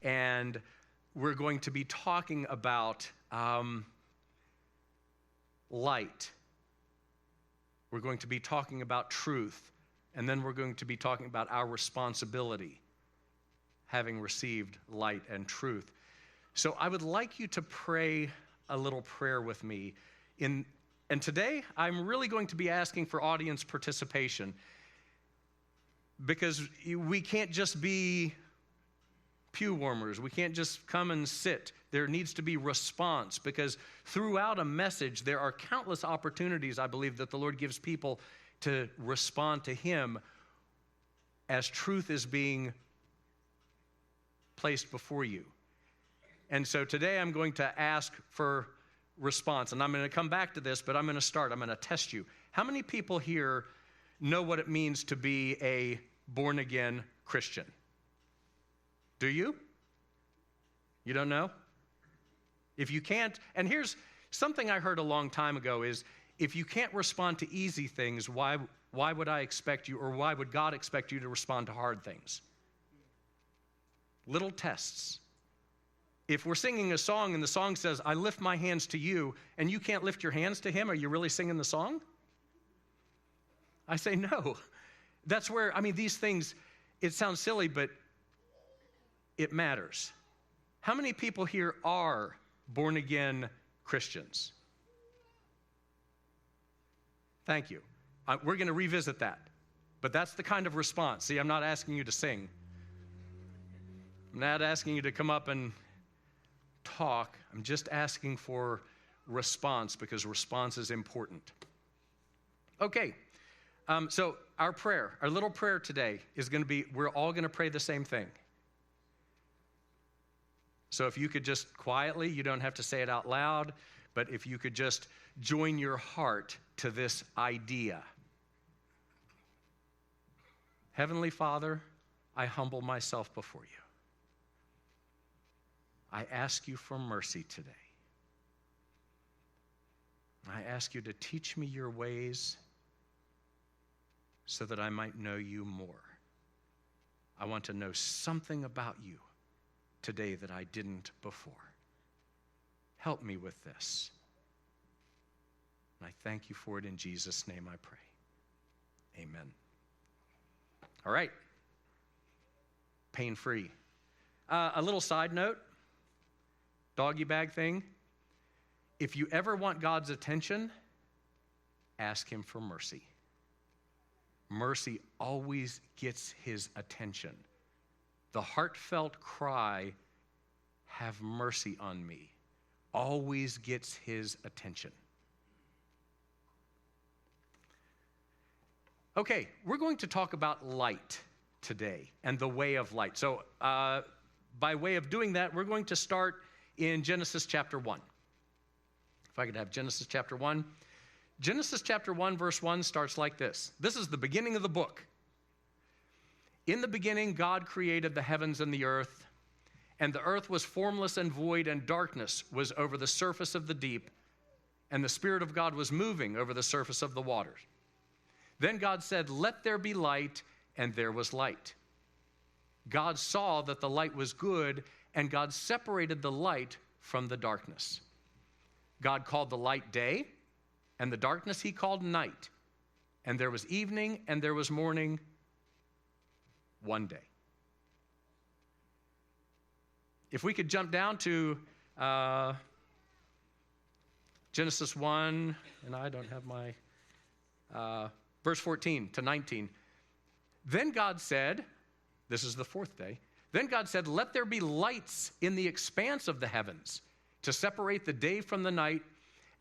and we're going to be talking about light. We're going to be talking about truth, and then we're going to be talking about our responsibility, having received light and truth. So I would like you to pray a little prayer with me. And today, I'm really going to be asking for audience participation, because we can't just be pew warmers. We can't just come and sit. There needs to be response, because throughout a message, there are countless opportunities, I believe, that the Lord gives people to respond to Him as truth is being placed before you. And so today I'm going to ask for response, and I'm going to come back to this, but I'm going to test you. How many people here know what it means to be a born-again Christian? Do you? You don't know? If you can't, and here's something I heard a long time ago is, if you can't respond to easy things, why would I expect you, or why would God expect you to respond to hard things? Little tests. If we're singing a song and the song says, I lift my hands to you, and you can't lift your hands to Him, are you really singing the song? I say no. That's where, these things, it sounds silly, but it matters. How many people here are born-again Christians? Thank you. We're going to revisit that. But that's the kind of response. See, I'm not asking you to sing. I'm not asking you to come up and talk. I'm just asking for response, because response is important. Okay. So our little prayer today is going to be, we're all going to pray the same thing. So if you could just quietly, you don't have to say it out loud, but if you could just join your heart to this idea. Heavenly Father, I humble myself before you. I ask you for mercy today. I ask you to teach me your ways so that I might know you more. I want to know something about you today that I didn't before. Help me with this. And I thank you for it in Jesus' name I pray. Amen. All right. Pain-free. A little side note, doggy bag thing. If you ever want God's attention, ask Him for mercy. Mercy always gets His attention. The heartfelt cry, have mercy on me, always gets His attention. Okay, we're going to talk about light today and the way of light. So by way of doing that, we're going to start in Genesis chapter 1. If I could have Genesis chapter 1. Genesis chapter 1, verse 1 starts like this. This is the beginning of the book. In the beginning, God created the heavens and the earth was formless and void, and darkness was over the surface of the deep, and the Spirit of God was moving over the surface of the waters. Then God said, let there be light, and there was light. God saw that the light was good, and God separated the light from the darkness. God called the light day, and the darkness He called night. And there was evening, and there was morning, one day. If we could jump down to Genesis 1, and I don't have my, verse 14 to 19. Then God said, this is the fourth day, then God said, let there be lights in the expanse of the heavens to separate the day from the night,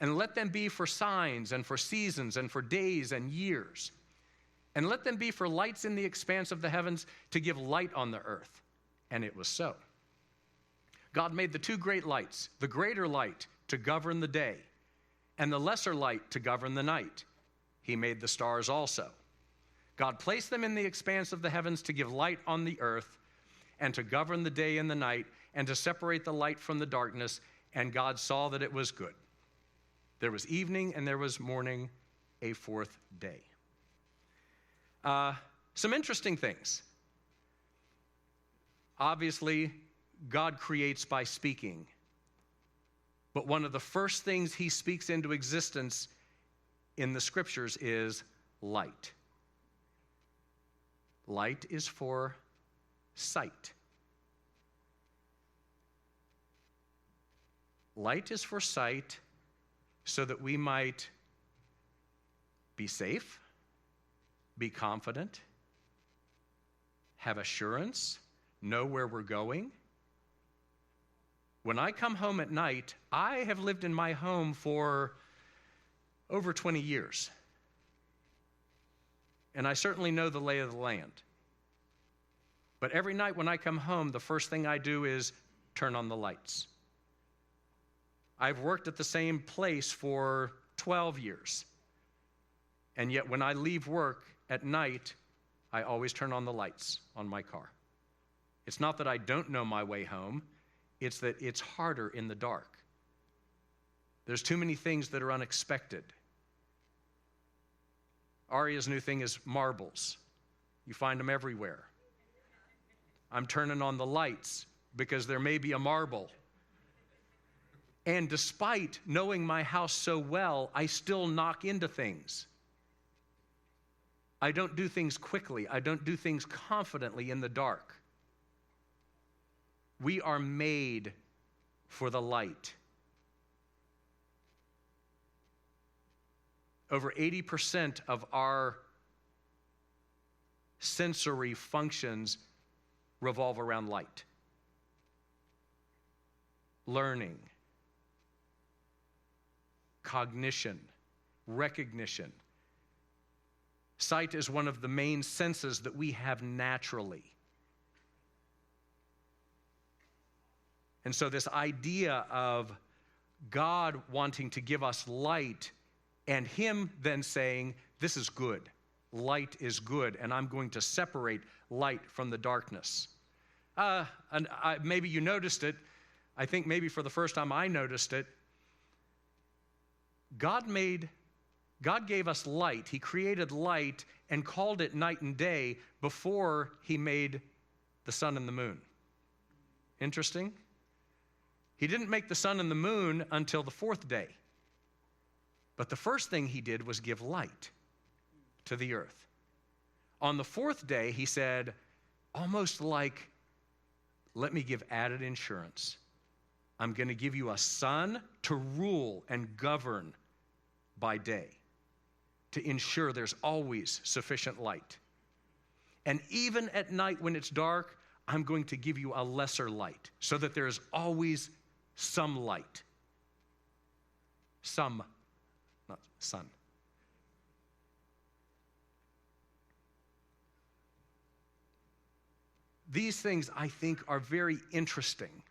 and let them be for signs and for seasons and for days and years. And let them be for lights in the expanse of the heavens to give light on the earth. And it was so. God made the two great lights, the greater light to govern the day, and the lesser light to govern the night. He made the stars also. God placed them in the expanse of the heavens to give light on the earth, and to govern the day and the night, and to separate the light from the darkness. And God saw that it was good. There was evening and there was morning, a fourth day. Some interesting things. Obviously, God creates by speaking. But one of the first things he speaks into existence in the scriptures is light. Light is for sight. Light is for sight so that we might be safe, be confident, have assurance, know where we're going. When I come home at night, I have lived in my home for over 20 years. And I certainly know the lay of the land. But every night when I come home, the first thing I do is turn on the lights. I've worked at the same place for 12 years. And yet when I leave work at night, I always turn on the lights on my car. It's not that I don't know my way home. It's that it's harder in the dark. There's too many things that are unexpected. Aria's new thing is marbles. You find them everywhere. I'm turning on the lights because there may be a marble. And despite knowing my house so well, I still knock into things. I don't do things quickly. I don't do things confidently in the dark. We are made for the light. Over 80% of our sensory functions revolve around light. Learning, cognition, recognition. Sight is one of the main senses that we have naturally. And so this idea of God wanting to give us light and him then saying, this is good. Light is good, and I'm going to separate light from the darkness. Maybe you noticed it. I think maybe for the first time I noticed it. God gave us light. He created light and called it night and day before he made the sun and the moon. Interesting? He didn't make the sun and the moon until the fourth day. But the first thing he did was give light to the earth. On the fourth day, he said, almost like, let me give added insurance. I'm going to give you a sun to rule and govern by day, to ensure there's always sufficient light. And even at night when it's dark, I'm going to give you a lesser light so that there's always some light. Some, not sun. These things, I think, are very interesting.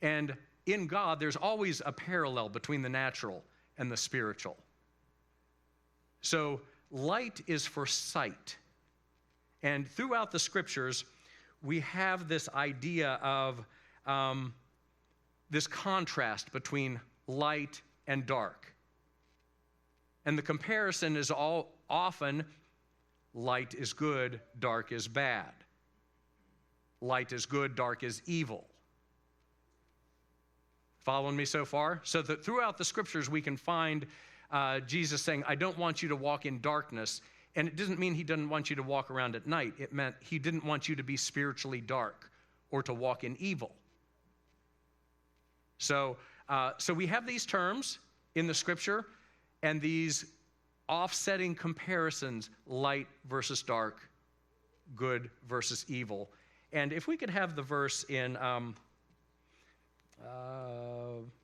And in God, there's always a parallel between the natural and the spiritual. So light is for sight. And throughout the scriptures, we have this idea of this contrast between light and dark. And the comparison is all often light is good, dark is bad. Light is good, dark is evil. Following me so far? So that throughout the scriptures we can find Jesus saying, I don't want you to walk in darkness. And it doesn't mean he doesn't want you to walk around at night. It meant he didn't want you to be spiritually dark or to walk in evil. So we have these terms in the scripture and these offsetting comparisons, light versus dark, good versus evil. And if we could have the verse in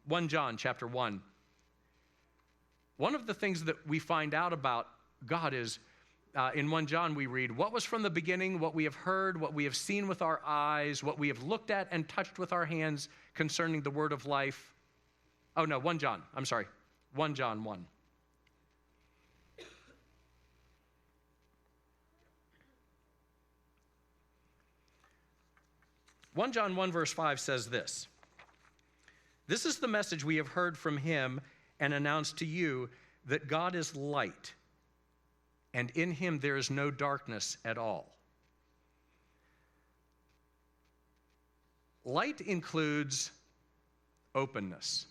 1 John chapter 1. One of the things that we find out about God is in 1 John we read, what was from the beginning, what we have heard, what we have seen with our eyes, what we have looked at and touched with our hands concerning the word of life. Oh no, 1 John, I'm sorry, 1 John 1. John 1 verse 5 says this, this is the message we have heard from him and announced to you, that God is light, and in him there is no darkness at all. Light includes openness,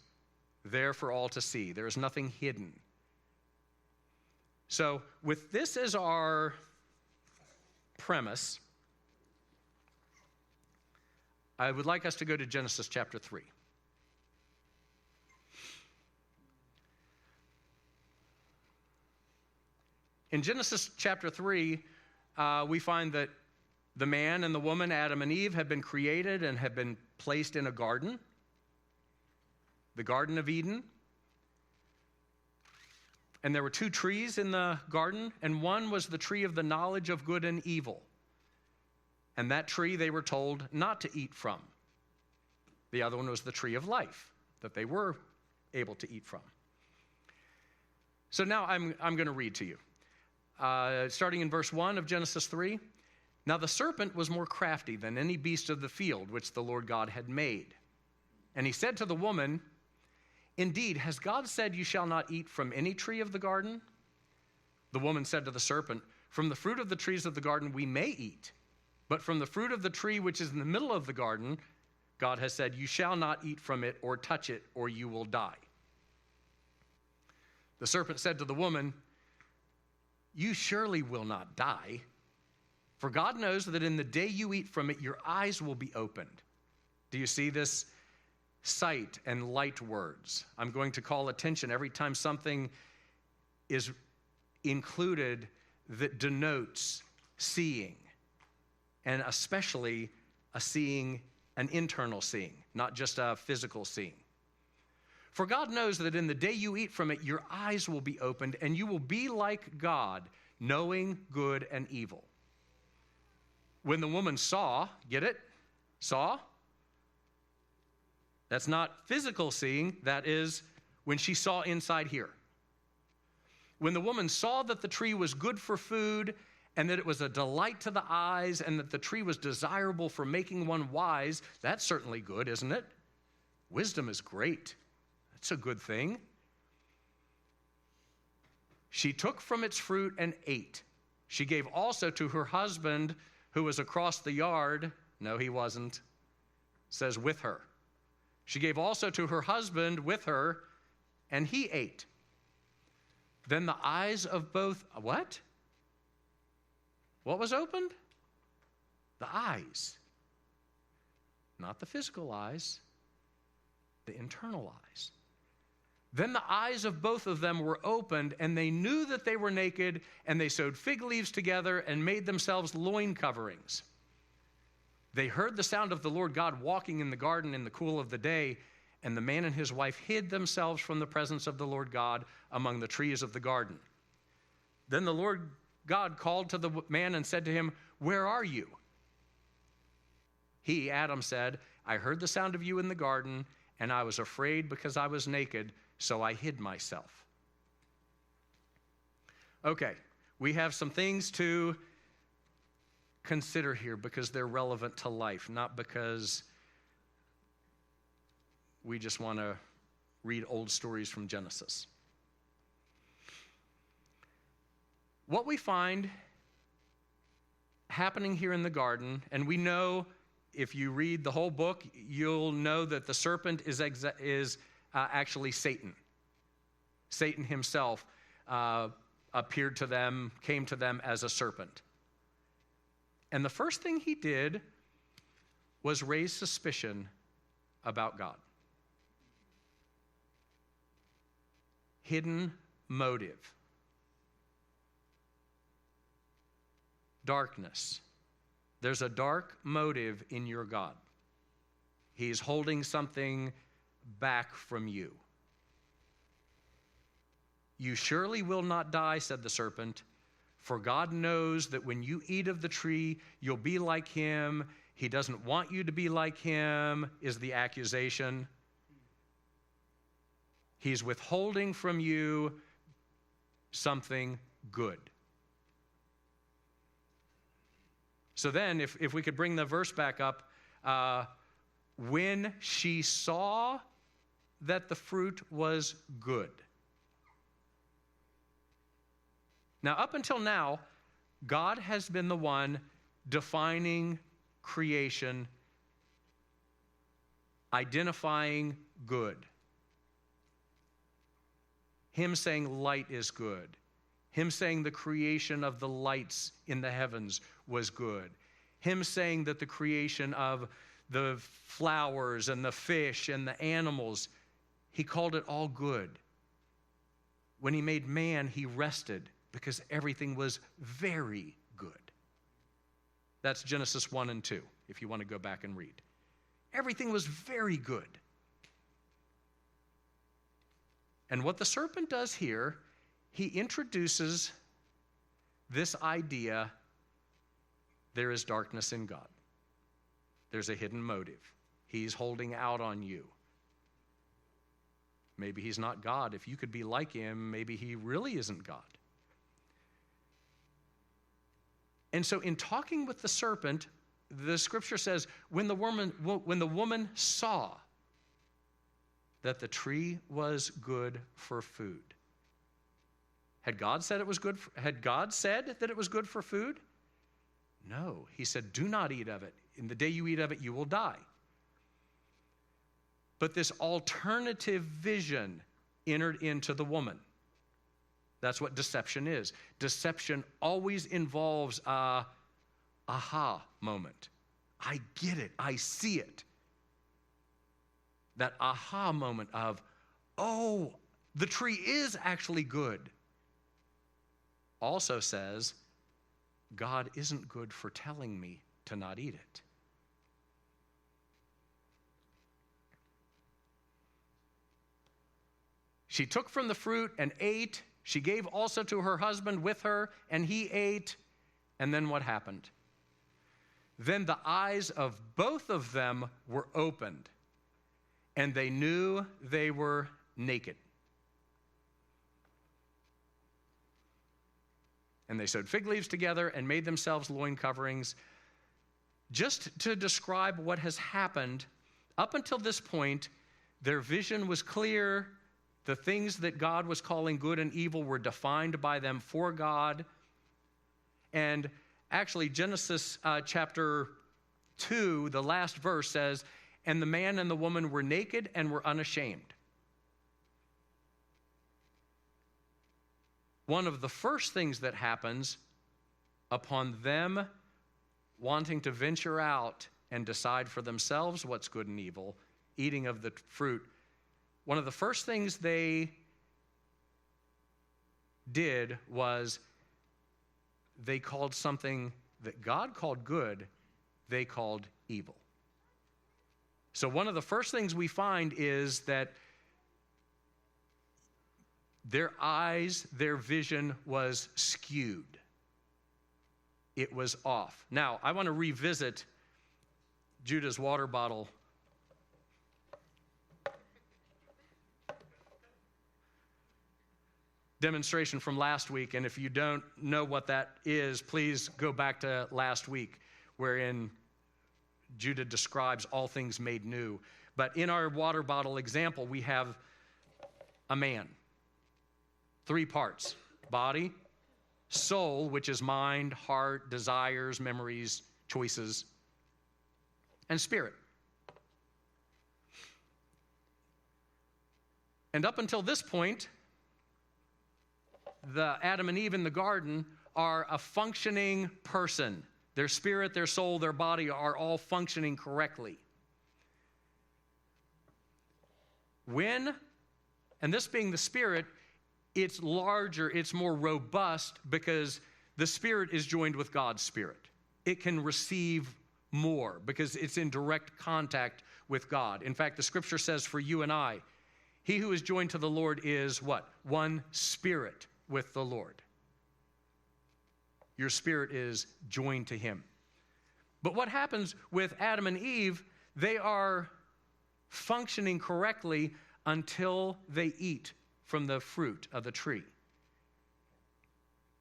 there for all to see. There is nothing hidden. So with this as our premise, I would like us to go to Genesis chapter 3. In Genesis chapter 3, we find that the man and the woman, Adam and Eve, have been created and have been placed in a garden, the Garden of Eden. And there were 2 trees in the garden, and one was the tree of the knowledge of good and evil. And that tree they were told not to eat from. The other one was the tree of life that they were able to eat from. So now I'm going to read to you. Starting in verse 1 of Genesis 3. Now the serpent was more crafty than any beast of the field which the Lord God had made. And he said to the woman, "Indeed, has God said you shall not eat from any tree of the garden?" The woman said to the serpent, "From the fruit of the trees of the garden we may eat, but from the fruit of the tree which is in the middle of the garden, God has said, you shall not eat from it or touch it, or you will die." The serpent said to the woman, "You surely will not die, for God knows that in the day you eat from it, your eyes will be opened." Do you see this? Sight and light words. I'm going to call attention every time something is included that denotes seeing, and especially a seeing, an internal seeing, not just a physical seeing. For God knows that in the day you eat from it, your eyes will be opened, and you will be like God, knowing good and evil. When the woman saw, get it? Saw? That's not physical seeing, that is when she saw inside here. When the woman saw that the tree was good for food, and that it was a delight to the eyes, and that the tree was desirable for making one wise, that's certainly good, isn't it? Wisdom is great. That's a good thing. She took from its fruit and ate. She gave also to her husband who was across the yard. No, he wasn't. It says with her. She gave also to her husband with her, and he ate. Then the eyes of both, what? What was opened? The eyes. Not the physical eyes, the internal eyes. Then the eyes of both of them were opened, and they knew that they were naked, and they sewed fig leaves together and made themselves loin coverings. They heard the sound of the Lord God walking in the garden in the cool of the day, and the man and his wife hid themselves from the presence of the Lord God among the trees of the garden. Then the Lord God called to the man and said to him, "Where are you?" He, Adam, said, "I heard the sound of you in the garden, and I was afraid because I was naked, so I hid myself." Okay, we have some things to consider here because they're relevant to life, not because we just want to read old stories from Genesis. What we find happening here in the garden, and we know if you read the whole book, you'll know that the serpent is actually Satan. Satan himself appeared to them, came to them as a serpent. And the first thing he did was raise suspicion about God. Hidden motive. Darkness. There's a dark motive in your God. He's holding something back from you. "You surely will not die," said the serpent, "for God knows that when you eat of the tree, you'll be like him. He doesn't want you to be like him," is the accusation. He's withholding from you something good. So then, if we could bring the verse back up, when she saw that the fruit was good. Now, up until now, God has been the one defining creation identifying good. Him saying light is good. Him saying the creation of the lights in the heavens was good. Him saying that the creation of the flowers and the fish and the animals, he called it all good. When he made man, he rested because everything was very good. That's Genesis 1 and 2, if you want to go back and read. Everything was very good. And what the serpent does here, he introduces this idea: there is darkness in God. There's a hidden motive. He's holding out on you. Maybe he's not God. If you could be like him, maybe he really isn't God. And so in talking with the serpent, the scripture says, when the woman saw that the tree was good for food. Had God said it was good? Had God said that it was good for food? No. He said, do not eat of it. In the day you eat of it, you will die. But this alternative vision entered into the woman. That's what deception is. Deception always involves a aha moment. I get it. I see it. That aha moment of, oh, the tree is actually good. Also says, God isn't good for telling me to not eat it. She took from the fruit and ate. She gave also to her husband with her, and he ate. And then what happened? Then the eyes of both of them were opened, and they knew they were naked. And they sewed fig leaves together and made themselves loin coverings. Just to describe what has happened, up until this point, their vision was clear. The things that God was calling good and evil were defined by them for God. And actually, Genesis chapter 2, the last verse says, and the man and the woman were naked and were unashamed. One of the first things that happens upon them wanting to venture out and decide for themselves what's good and evil, eating of the fruit, one of the first things they did was they called something that God called good, they called evil. So one of the first things we find is that their eyes, their vision was skewed. It was off. Now, I want to revisit Judah's water bottle. Demonstration from last week, and if you don't know what that is, please go back to last week, wherein Judah describes all things made new. But in our water bottle example, we have a man. 3 parts: body, soul, which is mind, heart, desires, memories, choices, and spirit. And up until this point, the Adam and Eve in the garden are a functioning person. Their spirit, their soul, their body are all functioning correctly. And this being the spirit, it's larger, it's more robust because the spirit is joined with God's spirit. It can receive more because it's in direct contact with God. In fact, the scripture says for you and I, he who is joined to the Lord is what? One spirit with the Lord. Your spirit is joined to him. But what happens with Adam and Eve, they are functioning correctly until they eat from the fruit of the tree.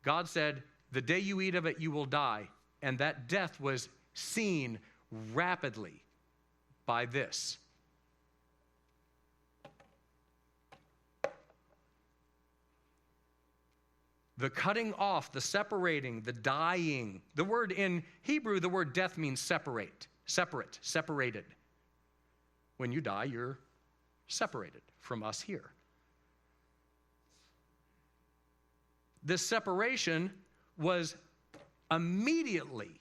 God said, the day you eat of it, you will die. And that death was seen rapidly by this. The cutting off, the separating, the dying. The word in Hebrew, the word death means separated. When you die, you're separated from us here. This separation was immediately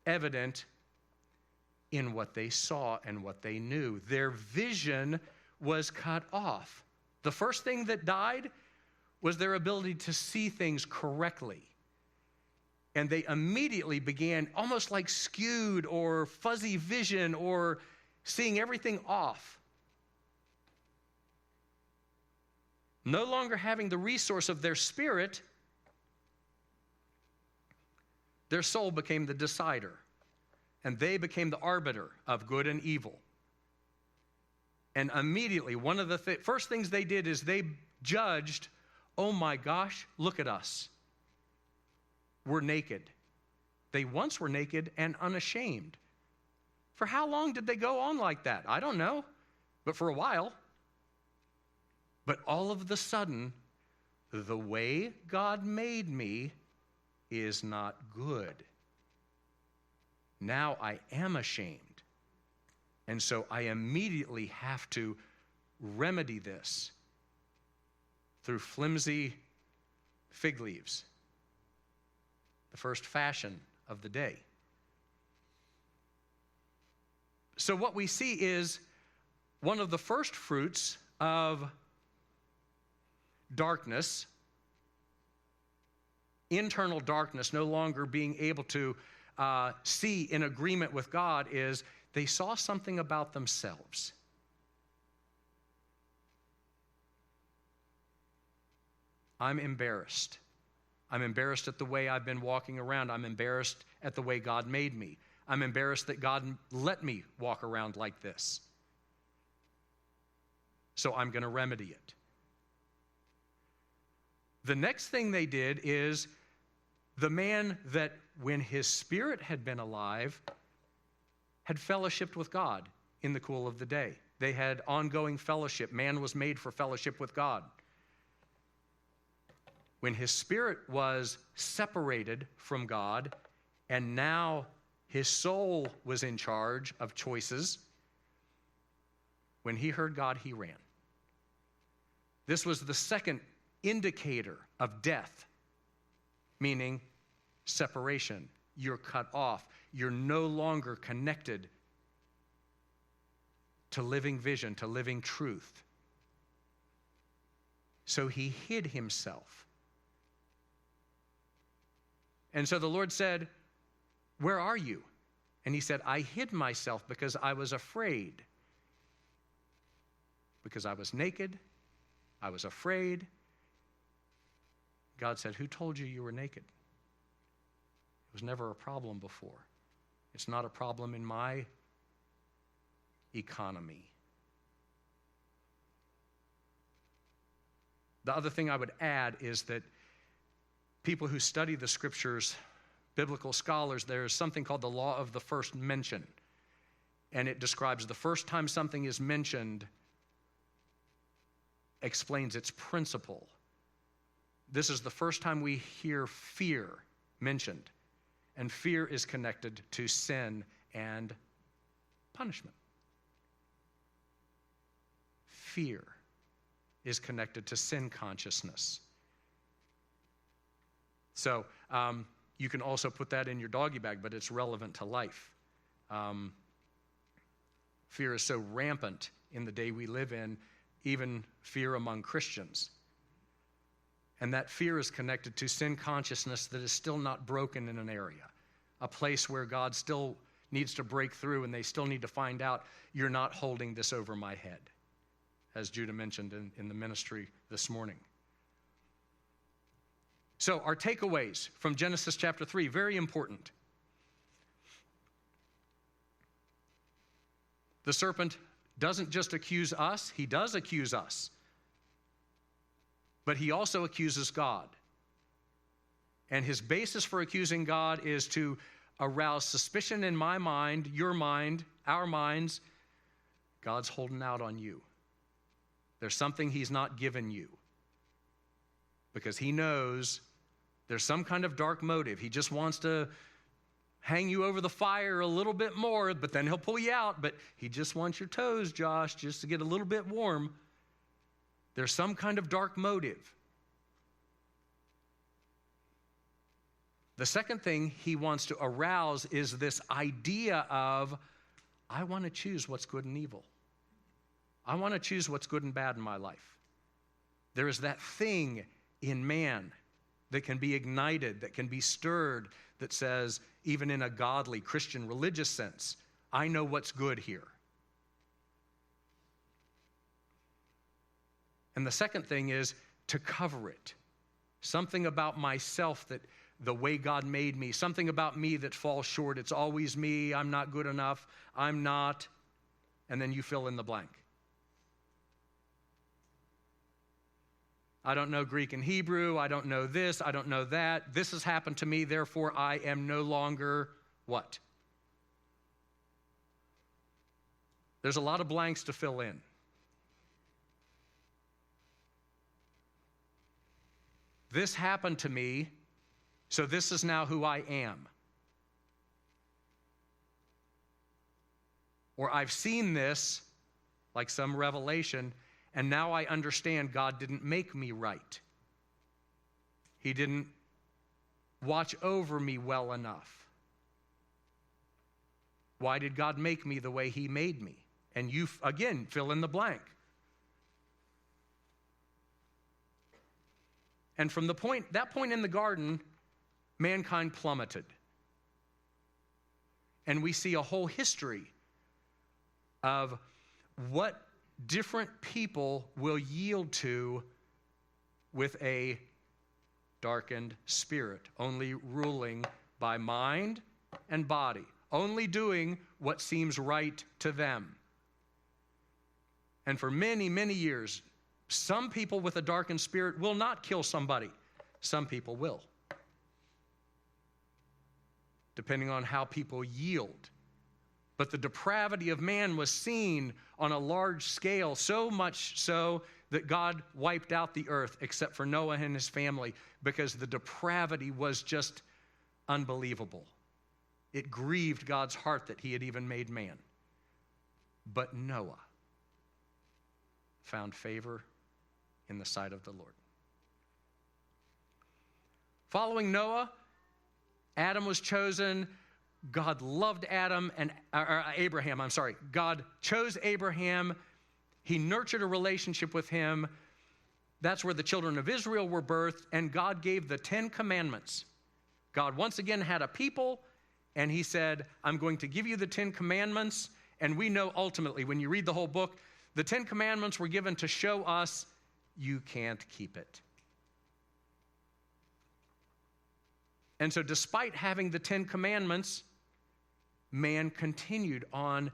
evident in what they saw and what they knew. Their vision was cut off. The first thing that died was their ability to see things correctly. And they immediately began almost like skewed or fuzzy vision or seeing everything off. No longer having the resource of their spirit, their soul became the decider, and they became the arbiter of good and evil. And immediately, one of the first things they did is they judged, oh my gosh, look at us. We're naked. They once were naked and unashamed. For how long did they go on like that? I don't know, but for a while. But all of the sudden, the way God made me is not good. Now I am ashamed. And so I immediately have to remedy this through flimsy fig leaves, the first fashion of the day. So what we see is one of the first fruits of darkness, internal darkness, no longer being able to see in agreement with God, is they saw something about themselves. I'm embarrassed. I'm embarrassed at the way I've been walking around. I'm embarrassed at the way God made me. I'm embarrassed that God let me walk around like this. So I'm going to remedy it. The next thing they did is the man that, when his spirit had been alive, had fellowshiped with God in the cool of the day. They had ongoing fellowship. Man was made for fellowship with God. When his spirit was separated from God, and now his soul was in charge of choices, when he heard God, he ran. This was the second indicator of death, meaning separation. You're cut off. You're no longer connected to living vision, to living truth. So he hid himself. And so the Lord said, "Where are you?" And he said, "I hid myself because I was afraid. Because I was naked, I was afraid." God said, "Who told you you were naked? It was never a problem before. It's not a problem in my economy." The other thing I would add is that people who study the scriptures, biblical scholars, there's something called the law of the first mention. And it describes the first time something is mentioned, explains its principle. This is the first time we hear fear mentioned. And fear is connected to sin and punishment. Fear is connected to sin consciousness. So you can also put that in your doggy bag, but it's relevant to life. Fear is so rampant in the day we live in, even fear among Christians. And that fear is connected to sin consciousness that is still not broken in an area, a place where God still needs to break through, and they still need to find out, you're not holding this over my head, as Judah mentioned in the ministry this morning. So our takeaways from Genesis chapter 3, very important. The serpent doesn't just accuse us, he does accuse us. But he also accuses God. And his basis for accusing God is to arouse suspicion in my mind, your mind, our minds. God's holding out on you. There's something he's not given you. Because he knows there's some kind of dark motive. He just wants to hang you over the fire a little bit more, but then he'll pull you out. But he just wants your toes, Josh, just to get a little bit warm. There's some kind of dark motive. The second thing he wants to arouse is this idea of, I want to choose what's good and evil. I want to choose what's good and bad in my life. There is that thing in man that can be ignited, that can be stirred, that says, even in a godly, Christian, religious sense, I know what's good here. And the second thing is to cover it. Something about myself, that the way God made me, something about me that falls short. It's always me, I'm not good enough, I'm not, and then you fill in the blank. I don't know Greek and Hebrew, I don't know this, I don't know that. This has happened to me, therefore I am no longer what? There's a lot of blanks to fill in. This happened to me, so this is now who I am. Or I've seen this, like some revelation, and now I understand God didn't make me right. He didn't watch over me well enough. Why did God make me the way he made me? And you, again, fill in the blank. And from that point in the garden, mankind plummeted. And we see a whole history of what different people will yield to with a darkened spirit, only ruling by mind and body, only doing what seems right to them. And for many, many years, some people with a darkened spirit will not kill somebody. Some people will, depending on how people yield. But the depravity of man was seen on a large scale, so much so that God wiped out the earth except for Noah and his family, because the depravity was just unbelievable. It grieved God's heart that he had even made man. But Noah found favor in the sight of the Lord. Following Noah, Adam was chosen. God loved Abraham. God chose Abraham. He nurtured a relationship with him. That's where the children of Israel were birthed, and God gave the 10 Commandments. God once again had a people, and he said, I'm going to give you the 10 Commandments. And we know ultimately, when you read the whole book, the 10 Commandments were given to show us you can't keep it. And so despite having the 10 Commandments, man continued on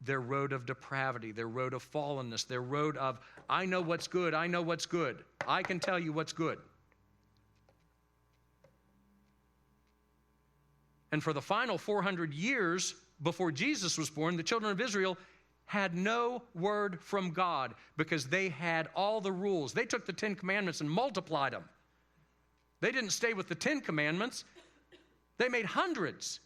their road of depravity, their road of fallenness, their road of, I know what's good, I know what's good. I can tell you what's good. And for the final 400 years before Jesus was born, the children of Israel had no word from God because they had all the rules. They took the 10 Commandments and multiplied them. They didn't stay with the 10 Commandments. They made hundreds.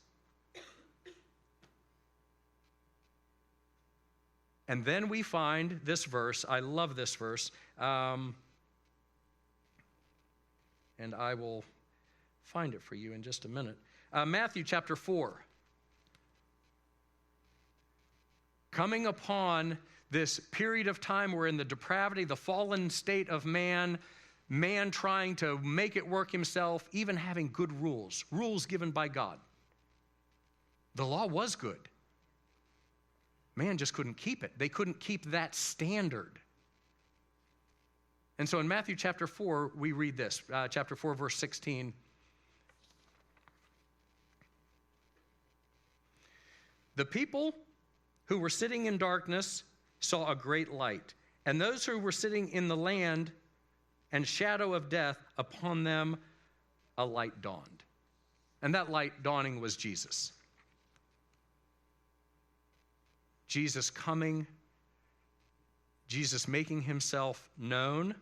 And then we find this verse. I love this verse. And I will find it for you in just a minute. Matthew chapter 4. Coming upon this period of time where in the depravity, the fallen state of man trying to make it work himself, even having good rules given by God. The law was good. Man just couldn't keep it. They couldn't keep that standard. And so in Matthew chapter 4, we read this, chapter 4, verse 16. The people who were sitting in darkness saw a great light, and those who were sitting in the land and shadow of death, upon them a light dawned. And that light dawning was Jesus. Jesus coming, Jesus making himself known.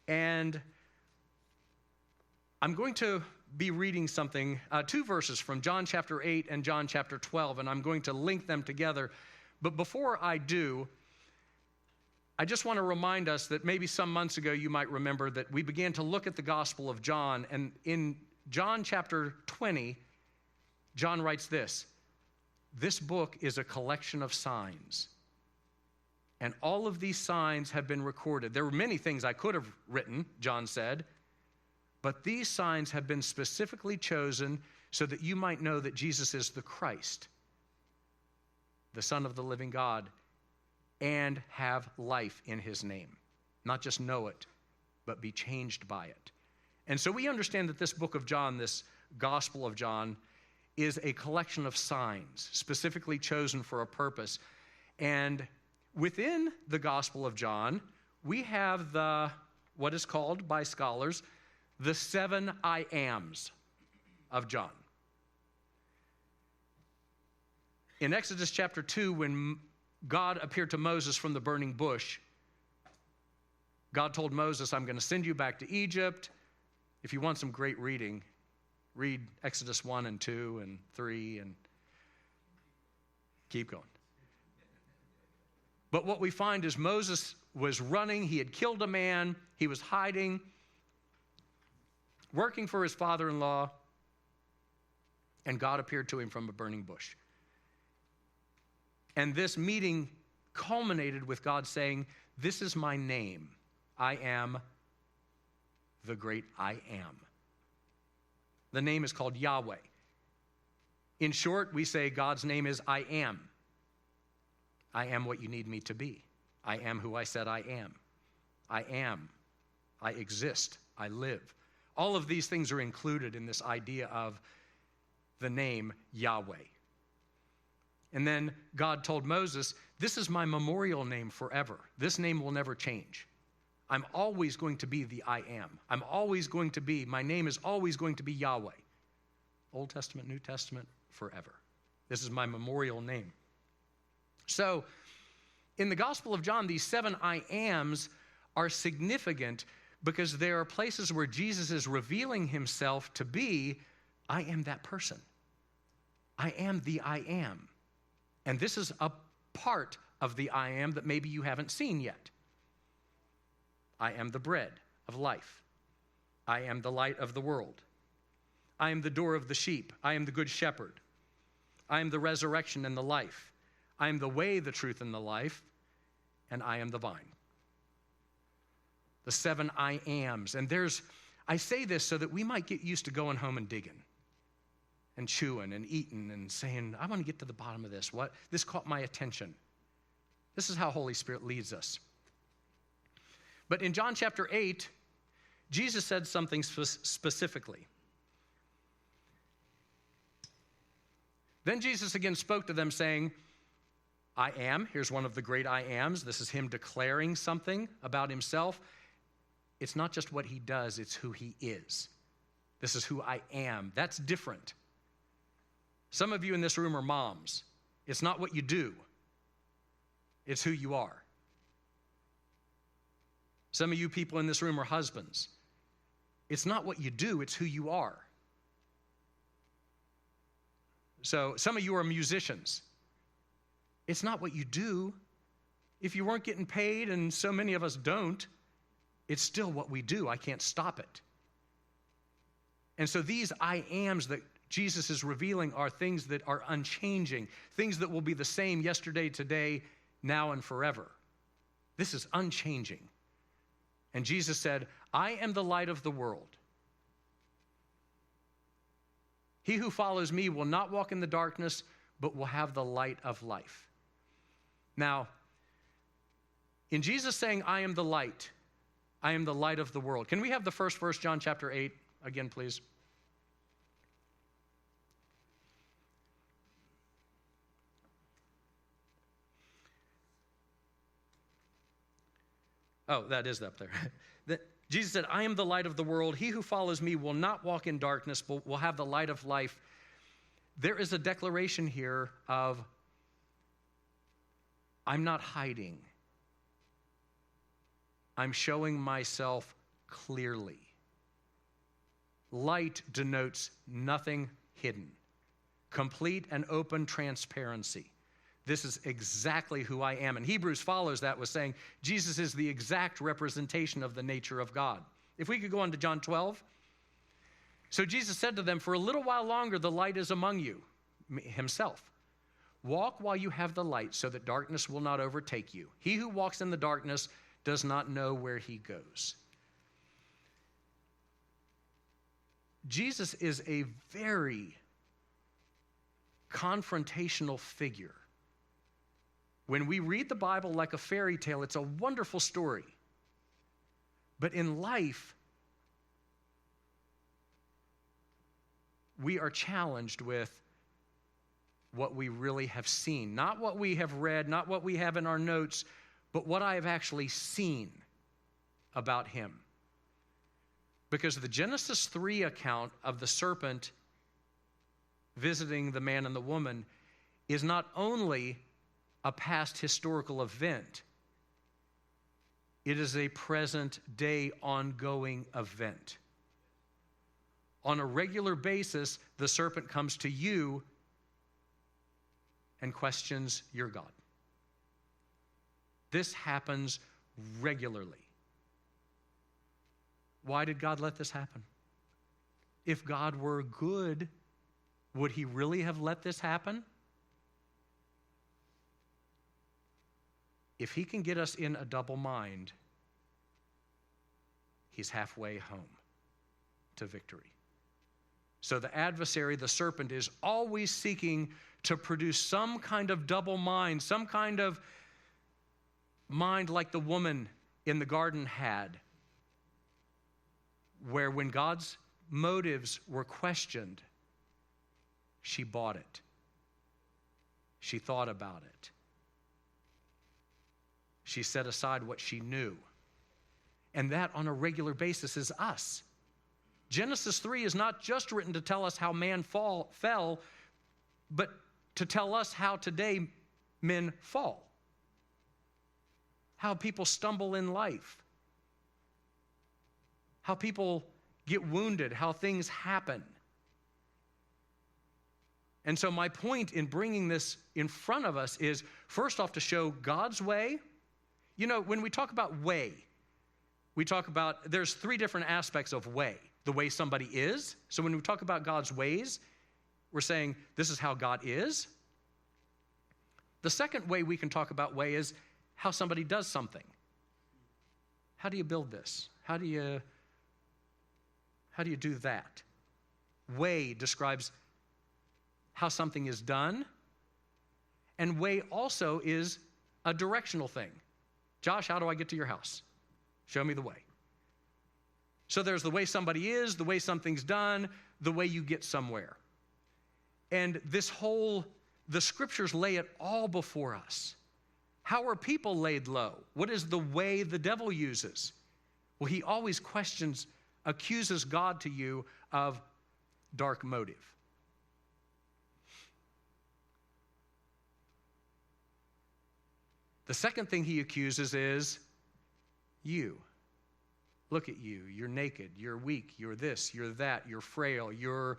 And I'm going to be reading something, two verses from John chapter 8 and John chapter 12, and I'm going to link them together. But before I do, I just want to remind us that maybe some months ago you might remember that we began to look at the Gospel of John, and in John chapter 20, John writes this: "This book is a collection of signs, and all of these signs have been recorded." There were many things I could have written, John said, but these signs have been specifically chosen so that you might know that Jesus is the Christ, the Son of the living God, and have life in his name. Not just know it, but be changed by it. And so we understand that this book of John, this Gospel of John, is a collection of signs specifically chosen for a purpose. And within the Gospel of John, we have what is called by scholars the 7 I ams of John. In Exodus chapter 2, when God appeared to Moses from the burning bush, God told Moses, "I'm going to send you back to Egypt." If you want some great reading, read Exodus 1 and 2 and 3 and keep going. But what we find is Moses was running. He had killed a man. He was hiding, working for his father-in-law, and God appeared to him from a burning bush. And this meeting culminated with God saying, "This is my name. I am the great I am." The name is called Yahweh. In short, we say God's name is I am. I am what you need me to be. I am who I said I am. I am. I exist. I live. All of these things are included in this idea of the name Yahweh. And then God told Moses, "This is my memorial name forever. This name will never change. I'm always going to be the I am. My name is always going to be Yahweh. Old Testament, New Testament, forever. This is my memorial name." So, in the Gospel of John, these 7 I ams are significant because there are places where Jesus is revealing himself to be, I am that person. I am the I am. And this is a part of the I am that maybe you haven't seen yet. I am the bread of life. I am the light of the world. I am the door of the sheep. I am the good shepherd. I am the resurrection and the life. I am the way, the truth, and the life. And I am the vine. The 7 I ams. And I say this so that we might get used to going home and digging and chewing and eating and saying, I want to get to the bottom of this. This caught my attention. This is how Holy Spirit leads us. But in John chapter 8, Jesus said something specifically. Then Jesus again spoke to them saying, I am. Here's one of the great I ams. This is him declaring something about himself. It's not just what he does, it's who he is. This is who I am. That's different. Some of you in this room are moms. It's not what you do. It's who you are. Some of you people in this room are husbands. It's not what you do, it's who you are. So some of you are musicians. It's not what you do. If you weren't getting paid, and so many of us don't, it's still what we do. I can't stop it. And so these I ams that Jesus is revealing are things that are unchanging, things that will be the same yesterday, today, now, and forever. This is unchanging. And Jesus said, I am the light of the world. He who follows me will not walk in the darkness, but will have the light of life. Now, in Jesus saying, I am the light of the world. Can we have the first verse, John chapter 8, again, please? Oh, that is up there. Jesus said, I am the light of the world. He who follows me will not walk in darkness, but will have the light of life. There is a declaration here of, I'm not hiding. I'm showing myself clearly. light denotes nothing hidden. Complete and open transparency. This is exactly who I am. And Hebrews follows that with saying Jesus is the exact representation of the nature of God. If we could go on to John 12. So Jesus said to them, "For a little while longer the light is among you," himself. "Walk while you have the light so that darkness will not overtake you. He who walks in the darkness does not know where he goes." Jesus is a very confrontational figure. When we read the Bible like a fairy tale, it's a wonderful story. But in life, we are challenged with what we really have seen. Not what we have read, not what we have in our notes, but what I have actually seen about him. Because the Genesis 3 account of the serpent visiting the man and the woman is not only a past historical event, it is a present day ongoing event. On a regular basis, the serpent comes to you and questions your God. This happens regularly. Why did God let this happen? If God were good, would he really have let this happen? If he can get us in a double mind, he's halfway home to victory. So the adversary, the serpent, is always seeking to produce some kind of double mind, some kind of mind like the woman in the garden had, where when God's motives were questioned, she bought it. She thought about it. She set aside what she knew. And that on a regular basis is us. Genesis 3 is not just written to tell us how man fell, but to tell us how today men fall. How people stumble in life. How people get wounded, how things happen. And so my point in bringing this in front of us is, first off, to show God's way. You know, when we talk about way, we talk about, there's three different aspects of way. The way somebody is. So when we talk about God's ways, we're saying this is how God is. The second way we can talk about way is how somebody does something. How do you build this? How do you do that? Way describes how something is done. And way also is a directional thing. Josh, how do I get to your house? Show me the way. So there's the way somebody is, the way something's done, the way you get somewhere. And the scriptures lay it all before us. How are people laid low? What is the way the devil uses? Well, he always accuses God to you of dark motive. The second thing he accuses is you. Look at you. You're naked. You're weak. You're this. You're that. You're frail. You're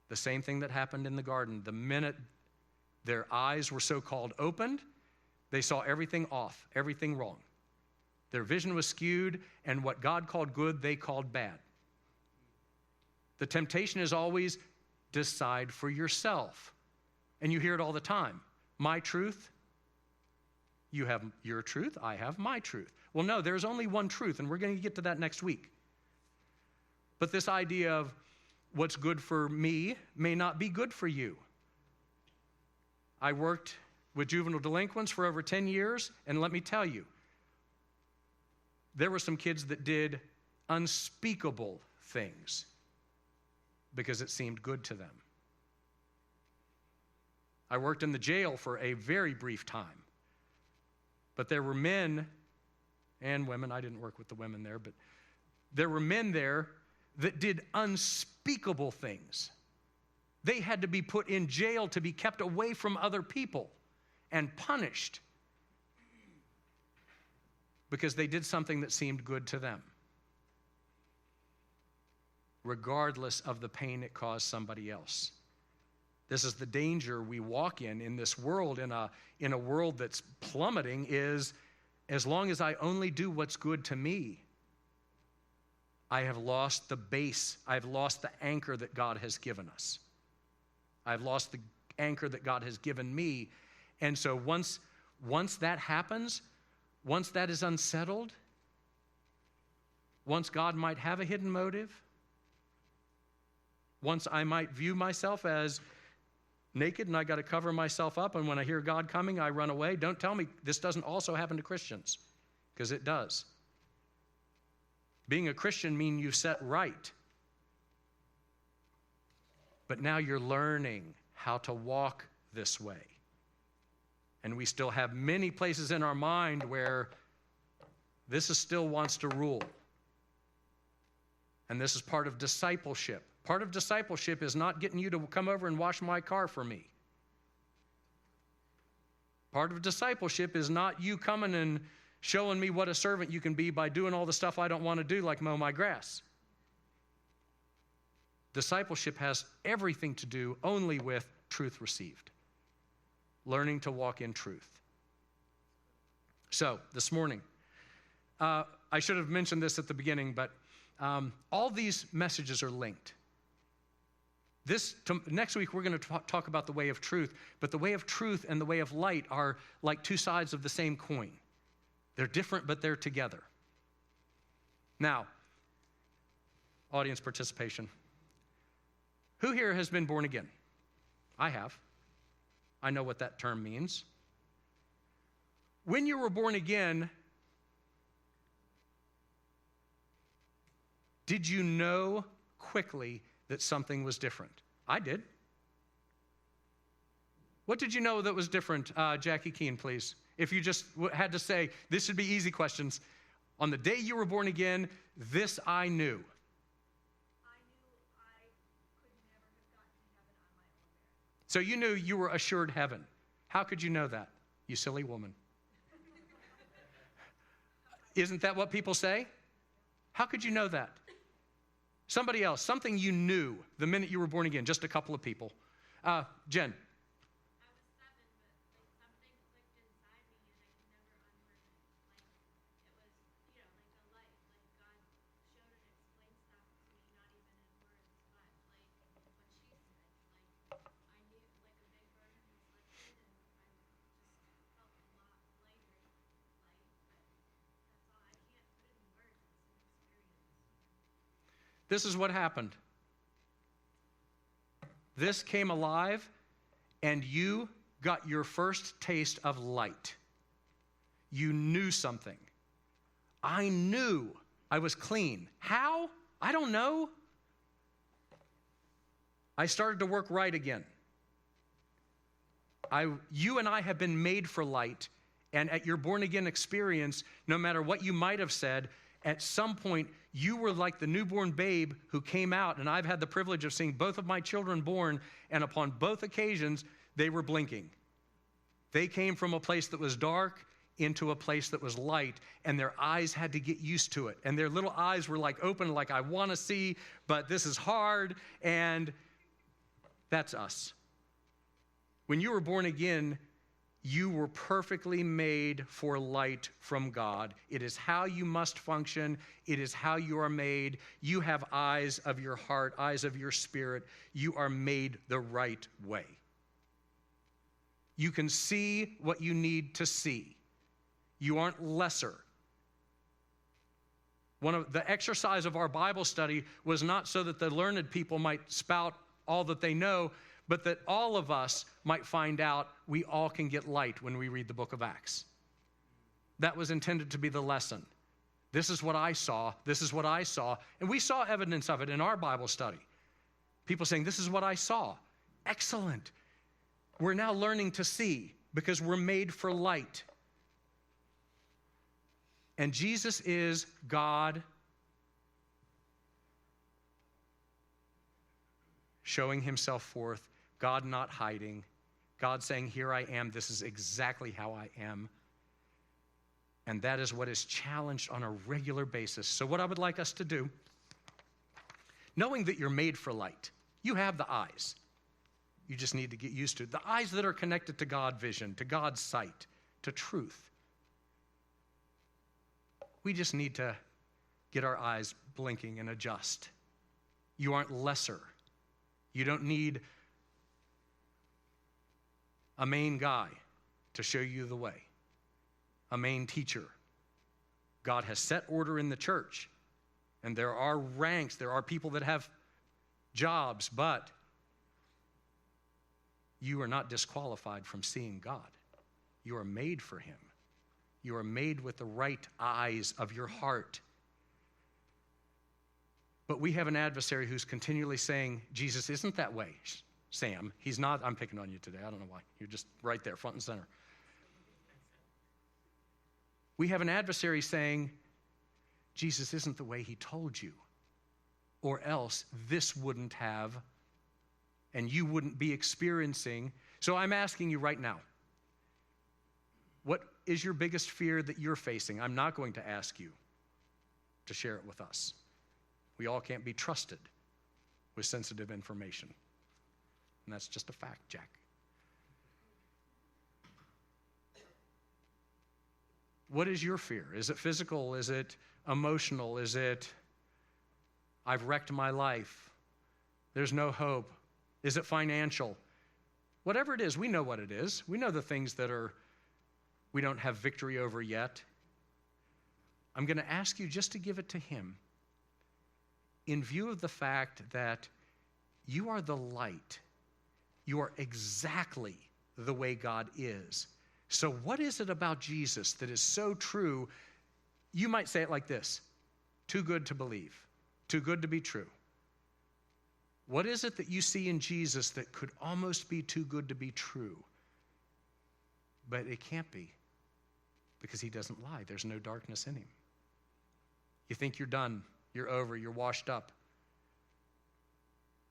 the same thing that happened in the garden. The minute their eyes were so-called opened, they saw everything off, everything wrong. Their vision was skewed, and what God called good, they called bad. The temptation is always decide for yourself. And you hear it all the time. My truth, you have your truth, I have my truth. Well, no, there's only one truth, and we're going to get to that next week. But this idea of what's good for me may not be good for you. I worked with juvenile delinquents for over 10 years, and let me tell you, there were some kids that did unspeakable things because it seemed good to them. I worked in the jail for a very brief time, but there were men and women, I didn't work with the women there, but there were men there that did unspeakable things. They had to be put in jail to be kept away from other people and punished because they did something that seemed good to them. regardless of the pain it caused somebody else. This is the danger we walk in this world, in a world that's plummeting, is as long as I only do what's good to me, I have lost the base. I've lost the anchor that God has given us. I've lost the anchor that God has given me. And so once that happens, once that is unsettled, once God might have a hidden motive, once I might view myself as naked and I got to cover myself up, and when I hear God coming, I run away. Don't tell me this doesn't also happen to Christians, because it does. Being a Christian means you set right. But now you're learning how to walk this way. And we still have many places in our mind where this still wants to rule. And this is part of discipleship. Part of discipleship is not getting you to come over and wash my car for me. Part of discipleship is not you coming and showing me what a servant you can be by doing all the stuff I don't want to do, like mow my grass. Discipleship has everything to do only with truth received. Learning to walk in truth. So, this morning, I should have mentioned this at the beginning, but all these messages are linked. Next week, we're going to talk about the way of truth, but the way of truth and the way of light are like two sides of the same coin. They're different, but they're together. Now, audience participation. Who here has been born again? I have. I know what that term means. When you were born again, did you know quickly that something was different? I did. What did you know that was different? Jackie Keene, please. If you just had to say, this should be easy questions. On the day you were born again, this I knew. I knew I could never have gotten to heaven on my own merit. So you knew you were assured heaven. How could you know that, you silly woman? Isn't that what people say? How could you know that? Somebody else, something you knew the minute you were born again, just a couple of people. Jen. This is what happened. This came alive, and you got your first taste of light. You knew something. I knew I was clean. How? I don't know. I started to work right again. You and I have been made for light, and at your born-again experience, no matter what you might have said, at some point, you were like the newborn babe who came out, and I've had the privilege of seeing both of my children born, and upon both occasions, they were blinking. They came from a place that was dark into a place that was light, and their eyes had to get used to it. And their little eyes were like open, like, I want to see, but this is hard, and that's us. When you were born again, you were perfectly made for light from God. It is how you must function. It is how you are made. You have eyes of your heart, eyes of your spirit. You are made the right way. You can see what you need to see. You aren't lesser. One of the exercise of our Bible study was not so that the learned people might spout all that they know, but that all of us might find out we all can get light when we read the book of Acts. That was intended to be the lesson. This is what I saw. This is what I saw. And we saw evidence of it in our Bible study. People saying, this is what I saw. Excellent. We're now learning to see because we're made for light. And Jesus is God showing himself forth. God not hiding. God saying, here I am. This is exactly how I am. And that is what is challenged on a regular basis. So what I would like us to do, knowing that you're made for light. You have the eyes. You just need to get used to it. The eyes that are connected to God vision, to God's sight, to truth. We just need to get our eyes blinking and adjust. You aren't lesser. You don't need a main guy to show you the way, a main teacher. God has set order in the church, and there are ranks, there are people that have jobs, but you are not disqualified from seeing God. You are made for him. You are made with the right eyes of your heart. But we have an adversary who's continually saying, Jesus isn't that way. Sam, he's not. I'm picking on you today. I don't know why. You're just right there, front and center. We have an adversary saying, Jesus isn't the way he told you, or else this wouldn't have, and you wouldn't be experiencing. So I'm asking you right now, what is your biggest fear that you're facing? I'm not going to ask you to share it with us. We all can't be trusted with sensitive information. And that's just a fact, Jack. What is your fear? Is it physical? Is it emotional? Is it, I've wrecked my life? There's no hope. Is it financial? Whatever it is, we know what it is. We know the things that we don't have victory over yet. I'm going to ask you just to give it to him in view of the fact that you are the light. You are exactly the way God is. So what is it about Jesus that is so true? You might say it like this: too good to believe, too good to be true. What is it that you see in Jesus that could almost be too good to be true? But it can't be, because he doesn't lie. There's no darkness in him. You think you're done, you're over, you're washed up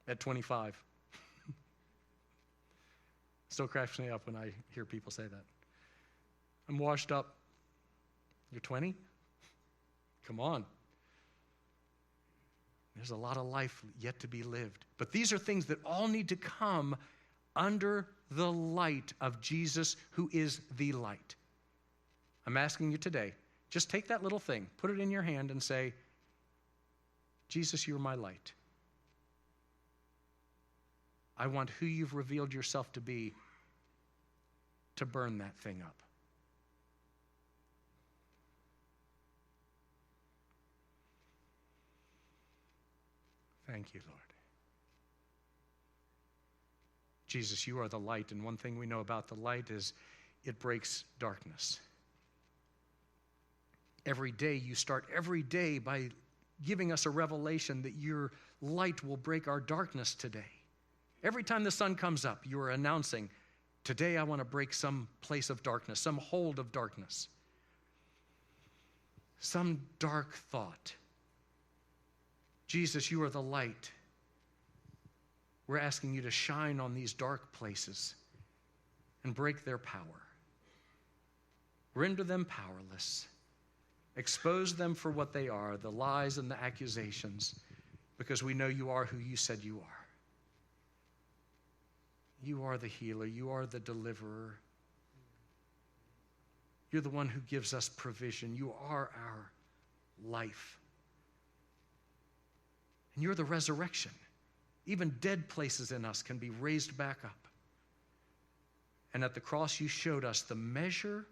at 25. Still cracks me up when I hear people say that. I'm washed up. You're 20? Come on. There's a lot of life yet to be lived. But these are things that all need to come under the light of Jesus, who is the light. I'm asking you today, just take that little thing, put it in your hand and say, Jesus, you're my light. I want who you've revealed yourself to be to burn that thing up. Thank you, Lord. Jesus, you are the light, and one thing we know about the light is it breaks darkness. Every day, you start every day by giving us a revelation that your light will break our darkness today. Every time the sun comes up, you are announcing, today I want to break some place of darkness, some hold of darkness, some dark thought. Jesus, you are the light. We're asking you to shine on these dark places and break their power. Render them powerless. Expose them for what they are, the lies and the accusations, because we know you are who you said you are. You are the healer. You are the deliverer. You're the one who gives us provision. You are our life. And you're the resurrection. Even dead places in us can be raised back up. And at the cross, you showed us the measure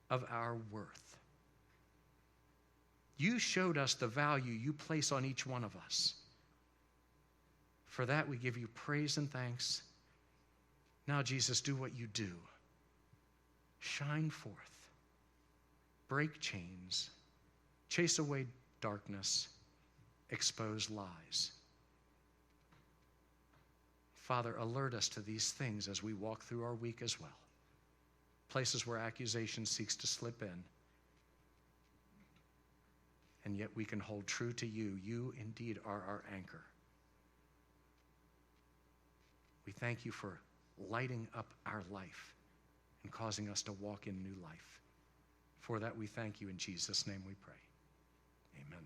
of our worth. You showed us the value you place on each one of us. For that, we give you praise and thanks. Now, Jesus, do what you do. Shine forth. Break chains. Chase away darkness. Expose lies. Father, alert us to these things as we walk through our week as well. Places where accusation seeks to slip in. And yet we can hold true to you. You indeed are our anchor. We thank you for lighting up our life and causing us to walk in new life. For that we thank you. In Jesus' name we pray. Amen.